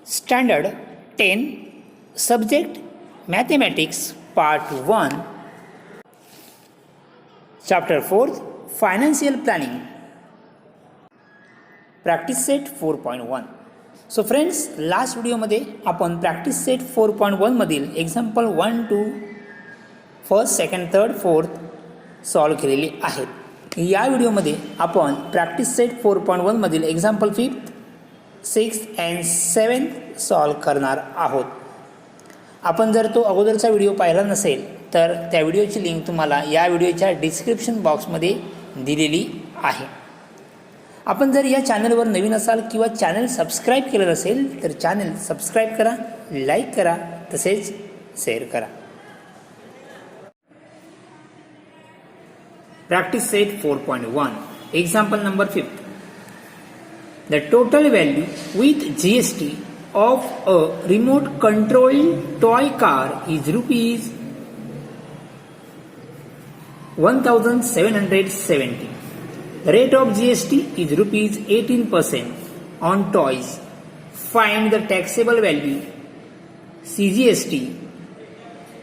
Standard 10 Subject Mathematics Part 1 Chapter 4 Financial Planning Practice Set 4.1. So friends, last video मध्ये आपण practice set 4.1 मधील example 1 to first, second, third, fourth solve केलेली आहेत. या व्हिडिओमध्ये आपण प्रॅक्टिस सेट 4.1 मधील example 5th, 6th and 7th solve करणार आहोत. आपण जर तो अगोदरचा व्हिडिओ पाहिला नसेल तर त्या व्हिडिओची लिंक तुम्हाला या व्हिडिओच्या डिस्क्रिप्शन बॉक्समध्ये दिलेली आहे. आपण जर या चॅनलवर नवीन असाल किंवा चॅनल सबस्क्राईब केलं नसेल तर चॅनल सबस्क्राईब करा, लाईक करा, तसेच शेअर करा. Practice set 4.1 Example number 5th. The total value with GST of a remote controlled toy car is rupees 1770. The rate of GST is rupees 18% on toys. Find the taxable value CGST,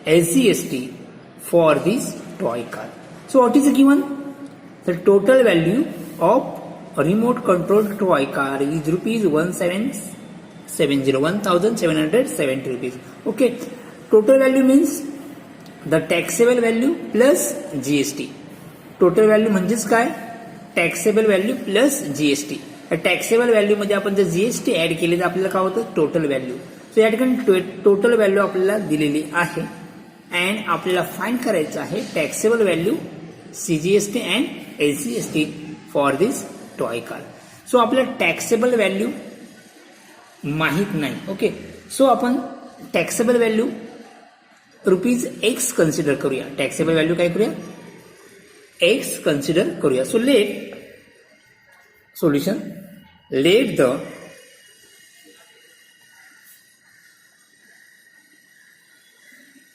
SGST for this toy car. So what is given? The total value of a remote controlled toy car is rupees 1770 rupees. Okay, total value means the taxable value plus GST. Total value म्हणजेच काय? Taxable value plus GST. Taxable value मध्ये आपण जर GST add केली तर आपल्याला काय होतं? Total value. सो या ठिकाणी टोटल व्हॅल्यू आपल्याला दिलेली आहे अँड आपल्याला फाइंड करायचं आहे taxable value CGST and SGST for this toy car. So आपल्याला टॅक्सेबल व्हॅल्यू माहीत नाही. ओके, सो आपण taxable value rupees x consider करूया. टॅक्सेबल व्हॅल्यू काय करूया? एक्स कन्सिडर करूया. So let solution, let the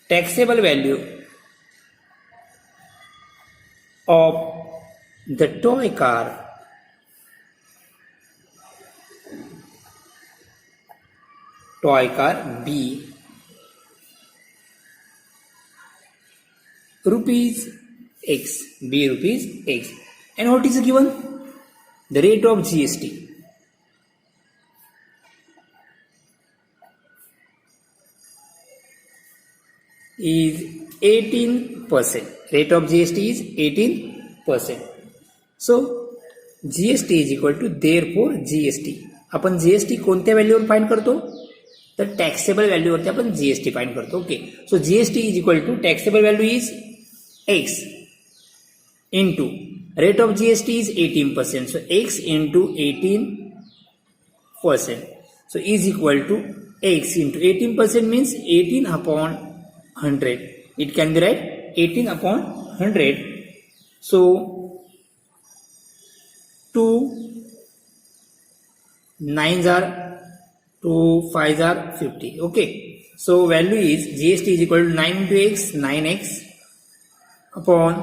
taxable value of the toy car B rupees X. B rupees X. And what is given? The rate of GST is 18%. Rate of GST is 18%. So GST is equal to therefore GST. आपण GST कोणत्या व्हॅल्यूवर find करतो? तर taxable व्हॅल्यूवरती आपण GST find करतो. Okay, so GST is equal to taxable value is X into rate of GST is 18%. So X into 18%. So is equal to X into 18% means 18 upon 100. It can be right 18 upon 100. So 2 9s are 2 5s are 50. Okay, so value is GST is equal to 9 into X, 9X upon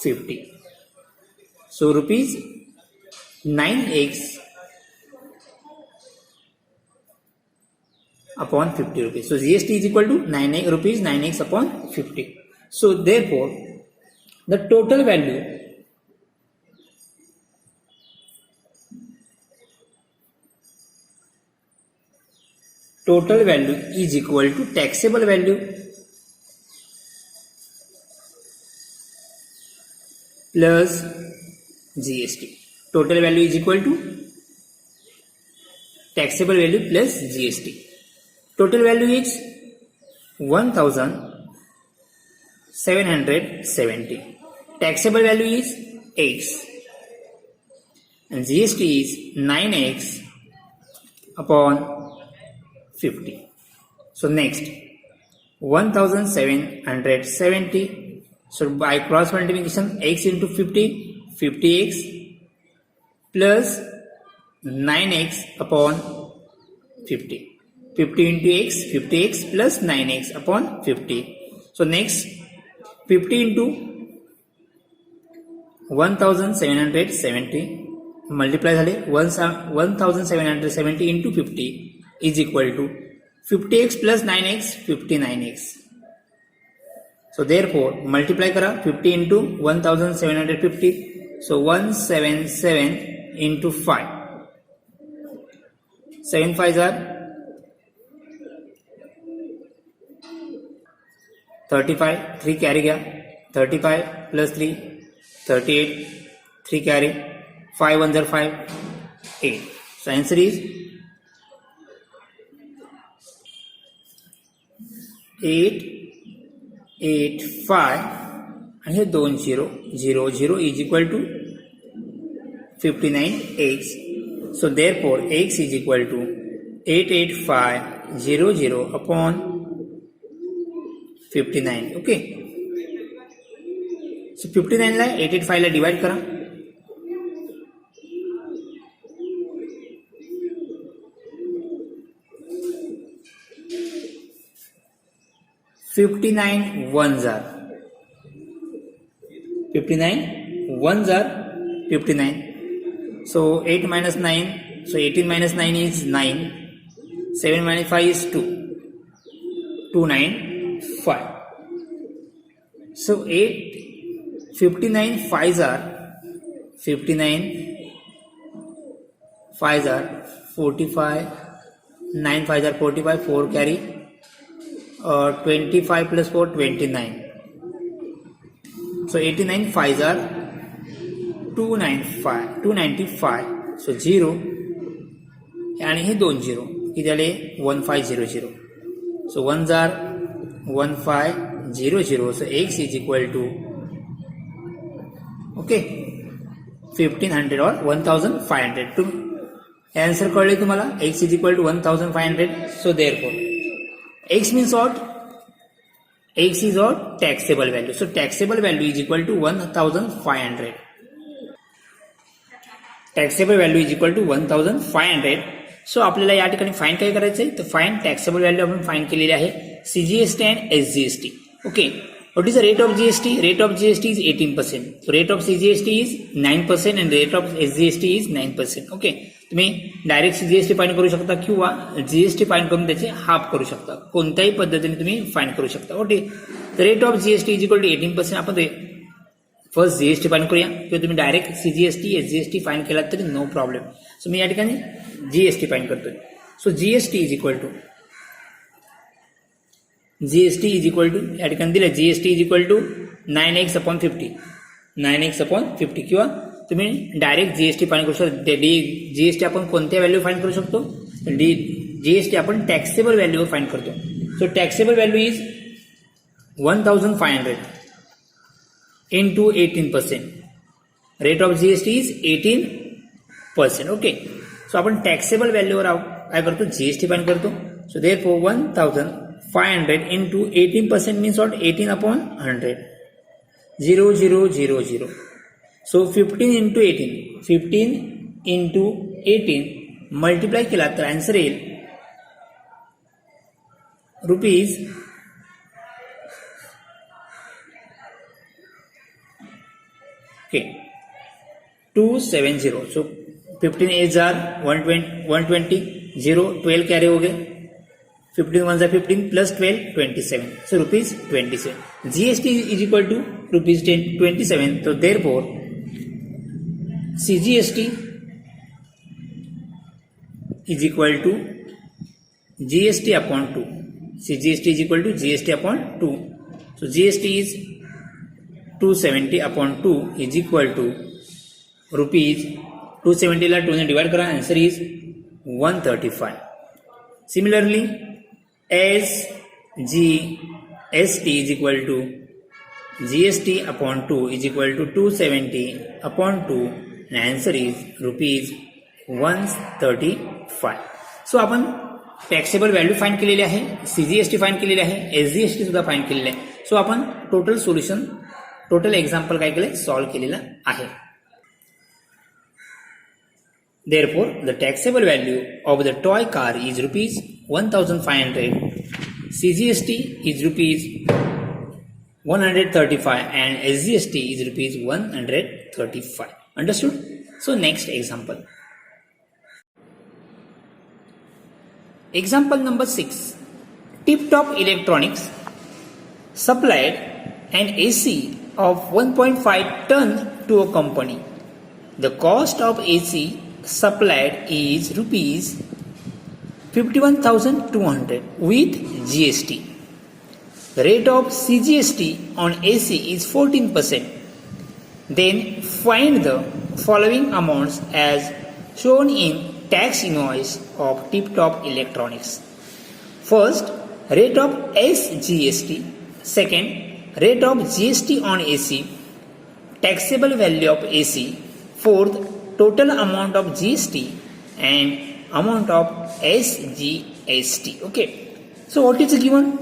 50. So rupees 9X upon 50 rupees. So GST is equal to 9 rupees 9x upon 50. So therefore the total value is equal to taxable value plus GST. Total value is equal to taxable value plus GST. Total value is 1770. Taxable value is X and GST is 9X upon 50. So next 1770. So by cross multiplication, X into 50, 50X plus 9X upon 50. 50 into X, 50X plus 9X upon 50. So next 50 into 1770 multiply झाले 1770 into 50 is equal to 50x plus 9x 59x. So therefore multiply करा 50 into 1750. So 177 into 5. 7 5s are 35. 3 carry गया 35 plus 3 38. 3 carry 5 1s are 5 8. So answer is 8 8 5 and here 2 0 0 0 is equal to 59x. So therefore x is equal to 88500 upon 59. Okay. So 59 La 885 La divide करा. $59 ones are 59. So 8 minus 9. So 18 minus 9 is 9. 7 minus 5 is 2. 295. So 59 5s are 45. 9 5s are 45. 4 carry. 25 plus 4 29. So 89 5s are 295. So 0 and here 2 0 इधर 1500. So 1s are 1500. So x is equal to okay 1500 or 1500. To answer कळले तुम्हाला x is equal to 1500. So therefore x means what? X is what? Taxable value. So taxable value is equal to 1500. Taxable value is equal to 1500. So आपल्याला या ठिकाणी find काय करायचंय तर find taxable value आपण find केलेली आहे CGST and SGST. Okay. What is the rate of GST? Rate of GST is 18%. So rate of CGST is 9% and rate of SGST is 9%. Okay. तुम्ही डायरेक्ट CGST फाइंड करू शकता किंवा GST find करून त्याचे half करू शकता. कोणत्याही पद्धतीने तुम्ही फाइंड करू शकता. Okay. The rate of GST is equal to 18%. आपण फर्स्ट GST फाइंड करूया किंवा तुम्ही डायरेक्ट CGST SGST फाइंड केला तरी नो प्रॉब्लेम. सो मी या ठिकाणी GST फाइंड करतोय. So GST is equal to या ठिकाणी दिलं GST is equal to 9x upon 50. 9x upon 50 किंवा तुम्ही डायरेक्ट GST फाइंड करू शकता. GST आपण कोणत्या व्हॅल्यू फाइंड करू शकतो? GST आपण टॅक्सेबल व्हॅल्यूवर फाइंड करतो. So taxable value is 1500 into 18%. Rate of GST is 18%. Okay. So आपण टॅक्सेबल व्हॅल्यूवर काय करतो? GST फाइंड करतो. So therefore 1500 into 18% means what? 18 upon 100. 0 0 0 0. So 15 into 18. 15 into 18 multiply केला तर आन्सर येईल rupees okay 270. So 15 8s are 120. 0 12 carry हो गए. 15 1s are 15 plus 12 27. So rupees 27. GST is equal to rupees 27. So therefore CGST is equal to GST upon 2. CGST is equal to GST upon 2. So GST is 270 upon 2 is equal to rupees 270 ला 2 ने divide करा. Answer is 135. Similarly SGST is equal to GST upon 2 is equal to 270 upon 2 and answer is rupees 135. सो आपण taxable value find केलेली आहे, CGST find केलेली आहे, SGST सुद्धा find केलेली आहे. सो आपण टोटल सोल्युशन टोटल एक्झाम्पल काय केलं सॉल्व्ह केलेलं आहे. Therefore, the taxable value of the toy car is rupees 1,500. CGST is rupees 135 and SGST is rupees 135. 35. Understood? So next example. Example number 6. Tip Top Electronics supplied an AC of 1.5 ton to a company. The cost of AC supplied is rupees 51,200 with GST. The rate of CGST on AC is 14%. Then find the following amounts as shown in tax invoice of Tip Top Electronics. First, rate of SGST. Second, rate of GST on AC. Taxable value of AC. Fourth, total amount of GST and amount of SGST. Okay. So what is given?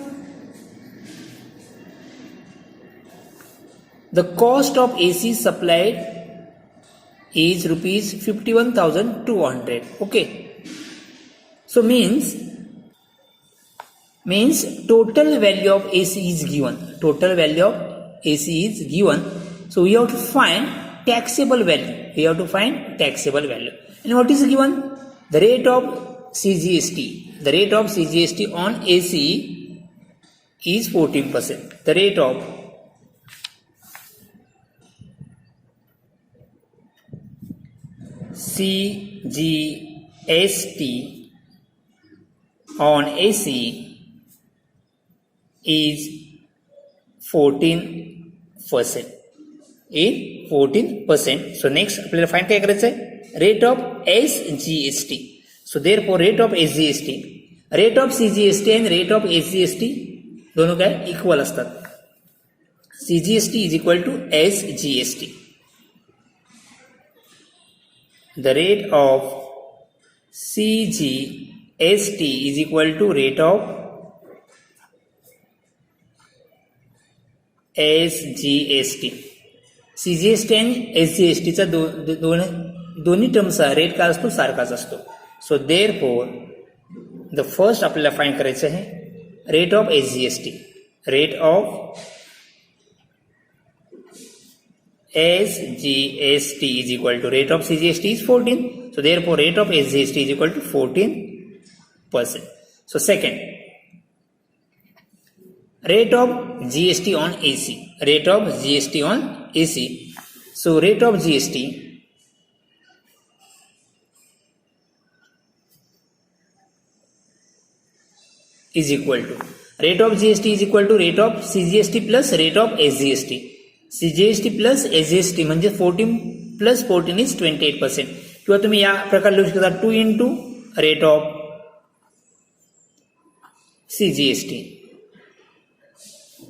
The cost of AC supplied is rupees 51,200. Okay. So means total value of AC is given. Total value of AC is given. So we have to find taxable value. We have to find taxable value. And what is given? The rate of CGST. The rate of CGST on AC is 14%. The rate of CGST on AC is 14%. In 14%. So next आपल्याला find काय करायचं आहे? Rate of SGST. So therefore rate of SGST, rate of CGST and rate of SGST दोनों काय equal असतात. CGST is equal to SGST. The rate of CGST is equal to rate of SGST. CGST and SGST चा दोन्ही टर्मचा rate काय असतो? सारखाच असतो. सो therefore the first आपल्याला फाइंड करायचं आहे rate of SGST. Rate of SGST is equal to rate of CGST is 14. So therefore rate of SGST is equal to 14%. So second, rate of GST on AC. Rate of GST on AC. So rate of GST is equal to rate of GST is equal to rate of CGST plus rate of SGST. CGST plus SGST म्हणजे 14 plus 14 is 28%. किंवा तुम्ही या प्रकारे लिहू शकता 2 into rate of CGST.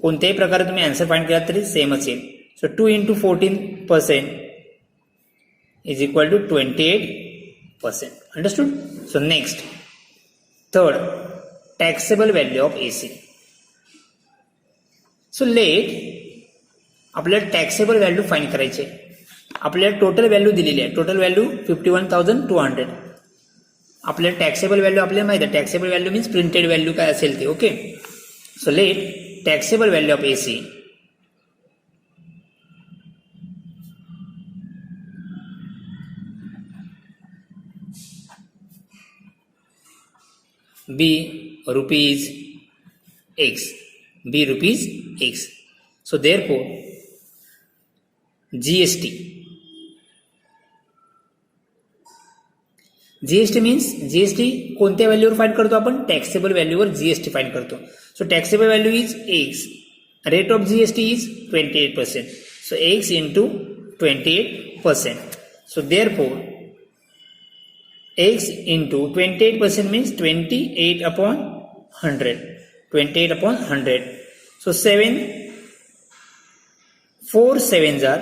कोणत्याही प्रकारे तुम्ही आन्सर फाइंड केला तरी सेम असेल. So 2 into 14% is equal to 28%. Understood? So next third, taxable value of AC. So let आपल्याला टॅक्सेबल व्हॅल्यू फाइंड करायचे. आपल्याला टोटल व्हॅल्यू दिलेली आहे. Total value 51,200. आपल्याला टॅक्सेबल व्हॅल्यू आपल्याला माहिती आहे. Taxable value means printed value काय असेल ते. Okay. So let taxable value of AC be rupees X. Be rupees X. So therefore GST means GST कोणत्या व्हॅल्यूवर फाइंड करतो आपण? टॅक्सेबल व्हॅल्यूवर GST फाइंड करतो. So taxable value is X. Rate of GST is 28%. So X into 28%. So therefore X into 28% means 28 upon 100. 28 upon 100. So 4 sevens are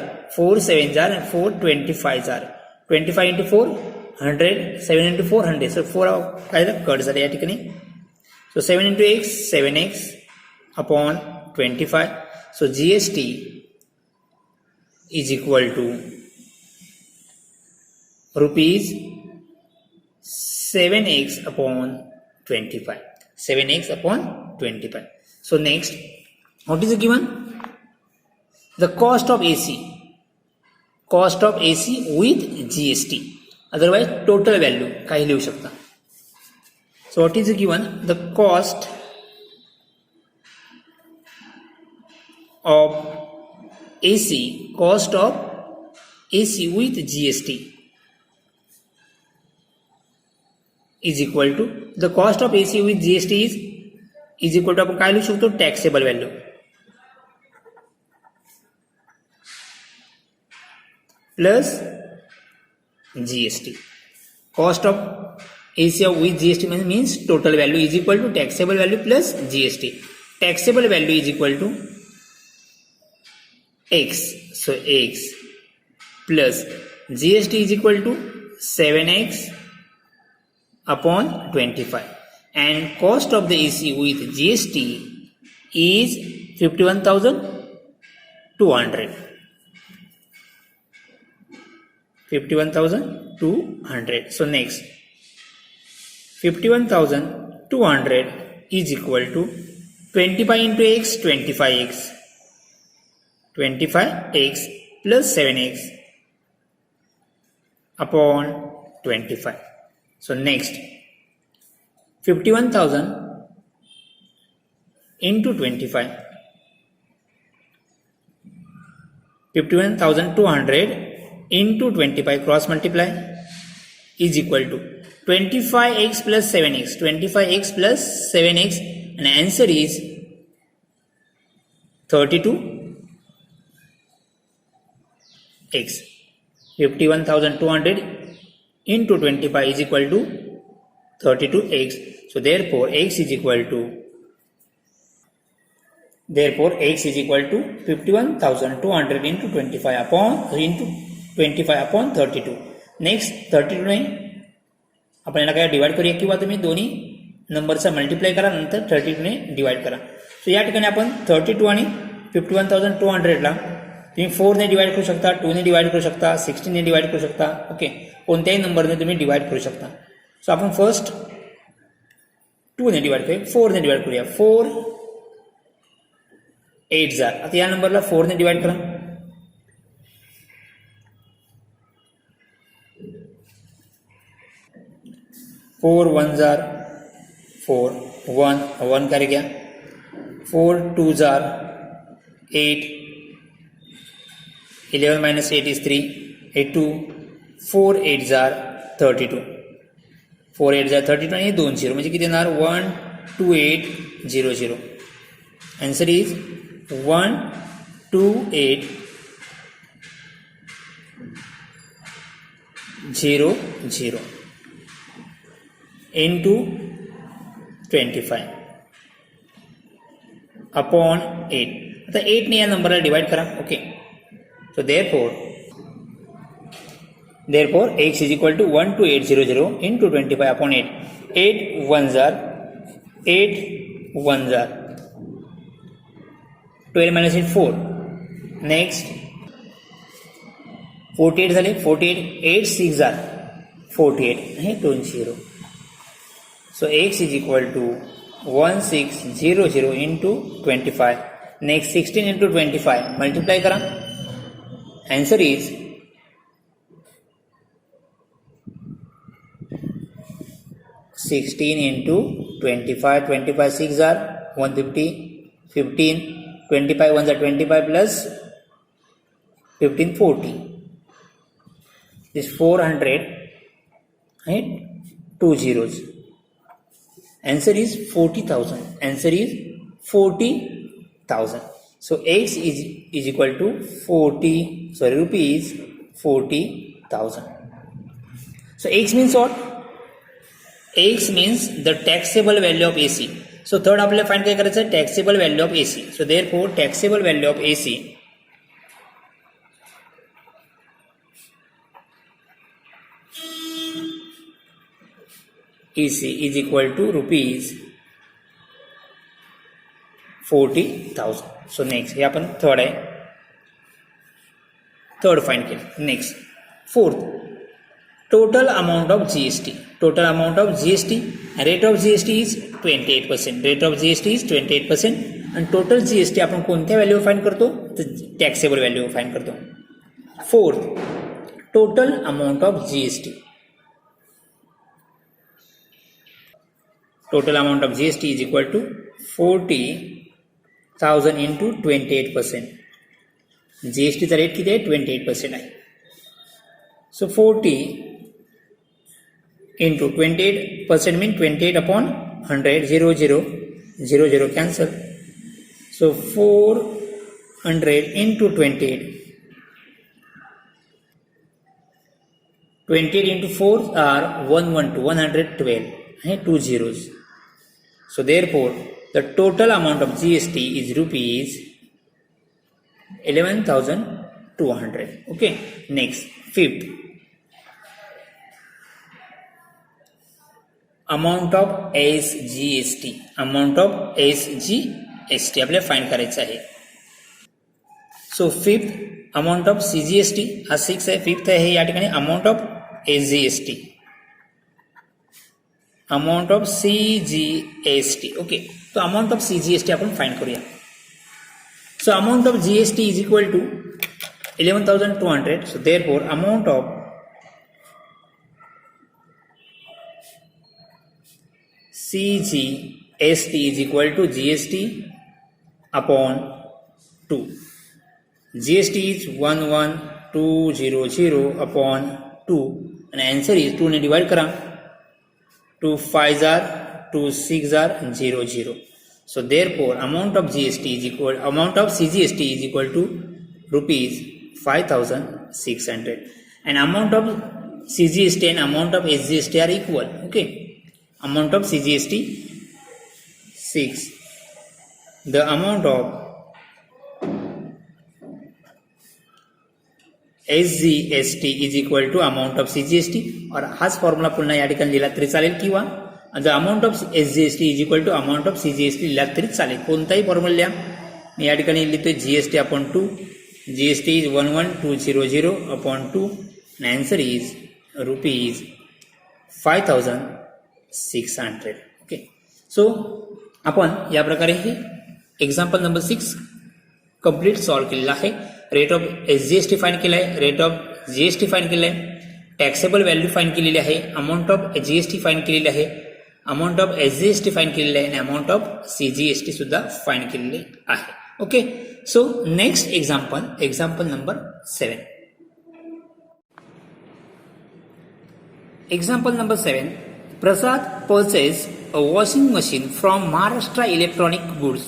and 4 25s are. 25 into 4 100. 7 into 4 100. So 4 काय cut झाले या ठिकाणी. So 7 into X 7X upon 25. So GST is equal to rupees 7X upon 25. 7X upon 25. So next, what is given? The cost of AC. Cost of AC with GST, otherwise total value काही लिहू शकता. So what is given, the cost of AC, cost of AC with GST is equal to, the cost of AC with GST is equal to आपण काय लिहू शकतो, taxable value plus GST. Cost of AC with GST means total value is equal to taxable value plus GST. Taxable value is equal to X, so X plus GST is equal to 7X upon 25, and cost of the AC with GST is 51,200. 51,200. So next, 51,200 is equal to 25 into X, 25X. 25X plus 7X upon 25. So next, 51,000 into 25. 51,200 into 25 cross multiply is equal to 25X plus 7X. 25X plus 7X, and answer is 32X. 51,200 into 25 is equal to 32X. So therefore X is equal to 51,200 into 25 upon 32. Next 32 ने आपण याला काय divide करूया, किंवा तुम्ही दोन्ही नंबरचा multiply करा, नंतर 32 ने डिवाइड करा. सो या ठिकाणी आपण 32 आणि 51,200 ला तुम्ही 4 ने डिवाइड करू शकता, 2 ने डिवाइड करू शकता, 16 ने डिवाइड करू शकता. ओके, कोणत्याही नंबरने तुम्ही डिवाइड करू शकता. सो आपण फर्स्ट 2 ने डिवाइड करूया, 4 ने डिवाइड करूया. 4 8 जार. आता या नंबरला 4 ने डिवाइड करा. 4 1 जार 4, 1 कर गया. 4 2 jar 8, 11 minus 8 is 3, 8 2, 4 8 jar 32, 4 8 jar 32 आणि 2 0 म्हणजे किती येणार, 12800. Answer is 12800 into 25 upon 8. आता 8 ने या नंबरला डिवाइड करा. Okay, so therefore X is equal to 12800 into 25 upon 8. 8 1 jar 12 minus 8 4. Next 48 झाले. 48 8 6 jar 48 hey 20. So X is equal to 1600 into 25. Next 16 into 25 multiply करा. Answer is 16 into 25. 25 6 are 150. 15 25 1 are 25 plus 15 40. This 400 and 2 zeros. Answer is 40,000. Answer is 40,000. So X is equal to rupees 40,000. So X means what? X means the taxable value of AC. So third आपल्याला find काय करायचं, taxable value of AC. So therefore taxable value of AC is equal to rupees 40,000. So next हे आपण third आहे, third find केलं. Next fourth, total amount of GST. Total amount of GST, rate of GST is 28%. Rate of GST is 28%. आणि total GST आपण कोणत्या व्हॅल्यूवर find करतो, तर taxable व्हॅल्यूवर फाइंड करतो. Fourth, total amount of GST. Total amount of GST is equal to 40,000 into 28%. GST चा rate किती आहे 28% आहे. So 40 into 28% means 28 upon 100, 0 0 0 0 cancel. So 400 into 28. 28 into 4 are 112, 112 and 2 zeros. So therefore the total amount of GST is rupees 11,200. Okay. Next, fifth, amount of SGST. Amount of SGST आपल्याला find करायचं आहे. So fifth, amount of CGST हा 6 आहे. Fifth आहे या ठिकाणी amount of SGST. Amount of CGST. Okay, तो amount of CGST आपण फाइंड करूया. So amount of GST is equal to 11,200. So therefore amount of CGST is equal to GST upon 2. GST is 11200 upon 2 and answer is 2 ने divide करा. 2 5s are 2 6s are 0 0. So therefore amount of CGST is equal to rupees 5,600 and amount of CGST and amount of SGST are equal. Okay, amount of CGST 6, the amount of SGST is equal to amount of CGST. और हाच formula पुन्हा या ठिकाणी लिहिला तरी चालेल किंवा the amount of SGST is equal to amount of CGST लिहिला तरी चालेल. कोणताही फॉर्म्युला लिहा. मी या ठिकाणी लिहितोय GST upon 2. GST is 11200 upon 2 and answer is rupees 5,600. Okay, so आपण या प्रकारे हे एक्झाम्पल नंबर 6 कंप्लीट सॉल्व्ह केलेला आहे. रेट ऑफ SGST फाइंड केला आहे, रेट ऑफ GST फाइंड केलं आहे, टॅक्सेबल व्हॅल्यू फाइंड केलेली आहे, अमाऊंट ऑफ GST फाइंड केलेली आहे, अमाऊंट ऑफ SGST फाइंड केलेली आहे आणि अमाऊंट ऑफ CGST सुद्धा फाइंड केलेली आहे. Okay, so next example number 7. Example number 7. Prasad purchased a washing machine from Maharashtra Electronic Goods.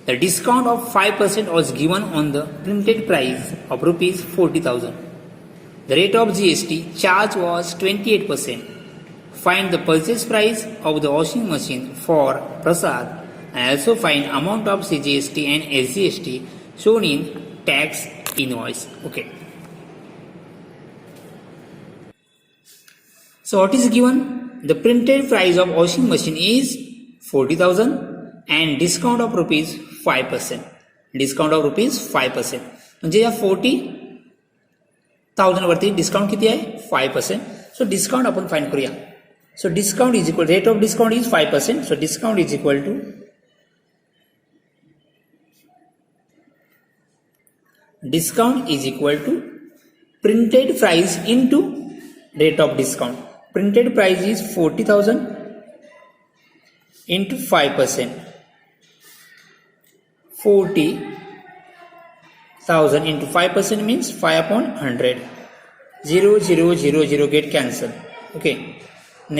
The discount of 5% was given on the printed price of rupees 40,000. The rate of GST charge was 28%. Find the purchase price of the washing machine for Prasad and also find amount of CGST and SGST shown in tax invoice. Okay. So what is given? The printed price of washing machine is 40,000 and discount of rupees 5%. Discount of rupees 5%. म्हणजे या 40,000 वरती discount किती आहे 5%. So discount आपण find करूया. So discount is equal, rate of discount is 5%. So discount is equal to printed price into rate of discount. Printed price is 40,000 into 5%. 40,000 into 5% means 5 upon 100. 0 0 0 0 get cancelled. Okay.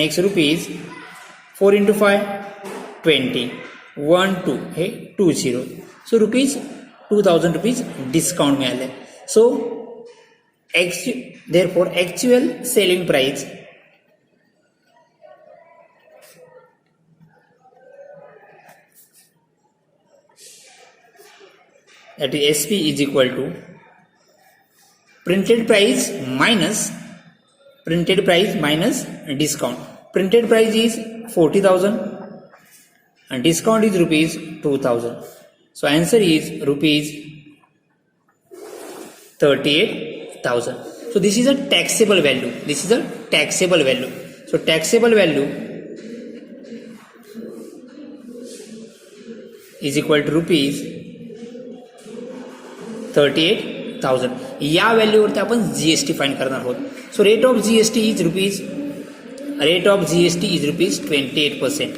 Next rupees 4 into 5 20. 1 2 hey 2 0. So rupees 2,000 rupees discount मिळाले. So therefore actual selling price that is SP is equal to printed price minus discount. Printed price is 40,000 and discount is rupees 2,000. So answer is rupees 38,000. So this is a taxable value. So taxable value is equal to rupees 38 38,000 या व्हॅल्यूवरती आपण GST find करणार आहोत. So rate of GST is rupees 28%.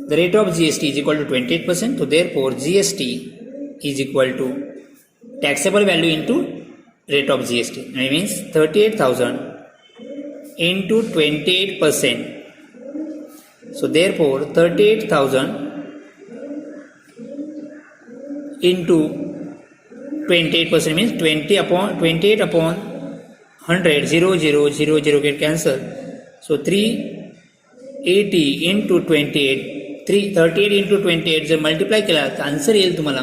The rate of GST is equal to 28%. So therefore GST is equal to taxable value into rate of GST. That means 38,000 into 28%. So therefore 38,000 into 28% means 28 upon 100, 0 get cancelled. So 380 into 28, 38 into 28 जर multiply केला तर answer येईल तुम्हाला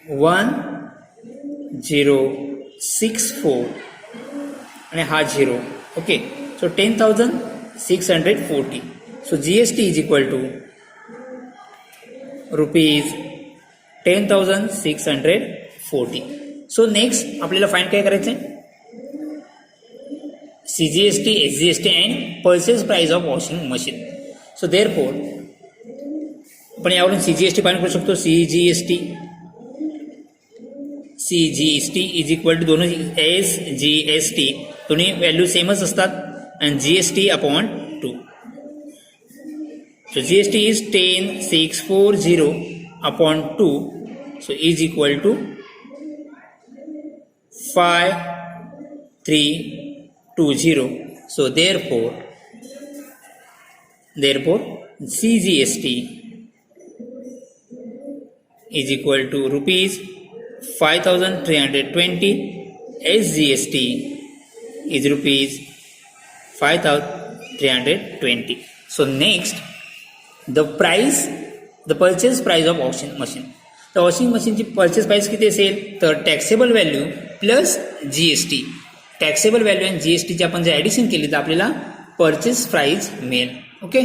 1064 आणि हा 0. Okay, so 10,640. So GST is equal to rupees 10,640. So next आपल्याला find काय करायचं आहे, CGST, SGST and purchase price of washing machine. So therefore आपण यावरून CGST फाइंड करू शकतो. CGST इज इक्वल टू दोन्ही SGST दोन्ही व्हॅल्यू सेमच असतात and GST upon 2. So GST is 10,640 upon 2. So is equal to 5320. So therefore CGST is equal to rupees 5,320. SGST is rupees 5,320. So next the purchase price of washing machine. तर washing मशीनची purchase price किती असेल तर taxable value plus GST. Taxable value आणि जीएसटीची आपण जर addition केली तर आपल्याला परचेस प्राइस मिळेल. Okay,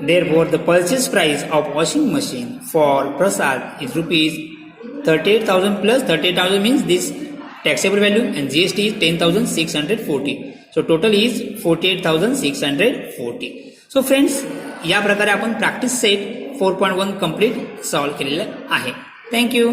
therefore the purchase price of washing machine for Prasad is rupees 38,000 plus 38,000 means this taxable value and GST is 10,640. So total is 48,640. So friends, या प्रकारे आपण प्रॅक्टिस सेट 4.1 कंप्लीट सॉल्व्ह केलेलं आहे. Thank you.